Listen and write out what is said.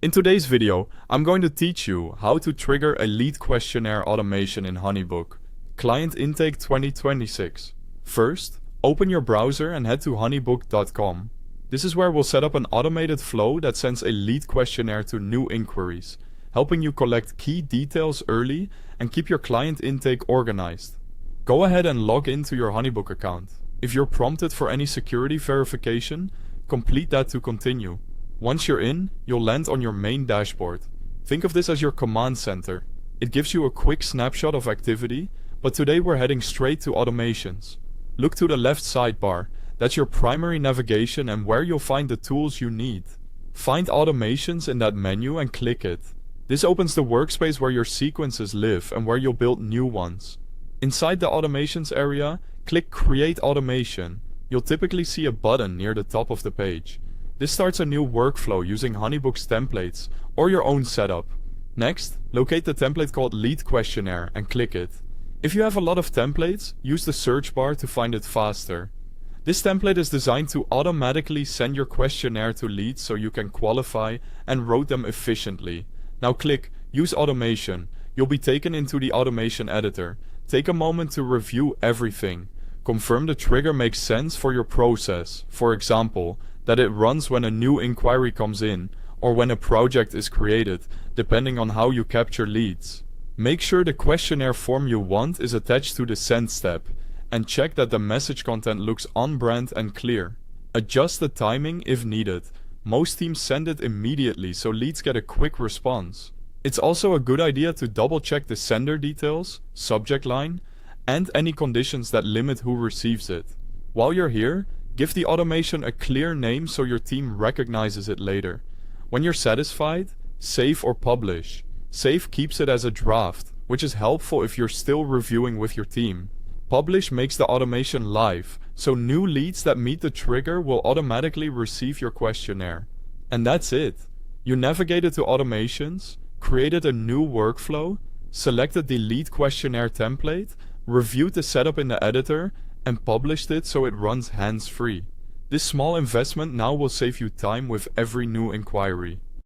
In today's video, I'm going to teach you how to trigger a lead questionnaire automation in HoneyBook, Client Intake 2026. First, open your browser and head to honeybook.com. This is where we'll set up an automated flow that sends a lead questionnaire to new inquiries, helping you collect key details early and keep your client intake organized. Go ahead and log into your HoneyBook account. If you're prompted for any security verification, complete that to continue. Once you're in, you'll land on your main dashboard. Think of this as your command center. It gives you a quick snapshot of activity, but today we're heading straight to automations. Look to the left sidebar. That's your primary navigation and where you'll find the tools you need. Find automations in that menu and click it. This opens the workspace where your sequences live and where you'll build new ones. Inside the automations area, click Create Automation. You'll typically see a button near the top of the page. This starts a new workflow using HoneyBook's templates or your own setup. Next, locate the template called Lead Questionnaire and click it. If you have a lot of templates, use the search bar to find it faster. This template is designed to automatically send your questionnaire to leads so you can qualify and route them efficiently. Now click Use Automation. You'll be taken into the automation editor. Take a moment to review everything. Confirm the trigger makes sense for your process. For example, that it runs when a new inquiry comes in, or when a project is created, depending on how you capture leads. Make sure the questionnaire form you want is attached to the send step, and check that the message content looks on brand and clear. Adjust the timing if needed. Most teams send it immediately so leads get a quick response. It's also a good idea to double check the sender details, subject line, and any conditions that limit who receives it. While you're here, give the automation a clear name so your team recognizes it later. When you're satisfied, save or publish. Save keeps it as a draft, which is helpful if you're still reviewing with your team. Publish makes the automation live, so new leads that meet the trigger will automatically receive your questionnaire. And that's it. You navigated to automations, created a new workflow, selected the lead questionnaire template, reviewed the setup in the editor, and published it so it runs hands-free. This small investment now will save you time with every new inquiry.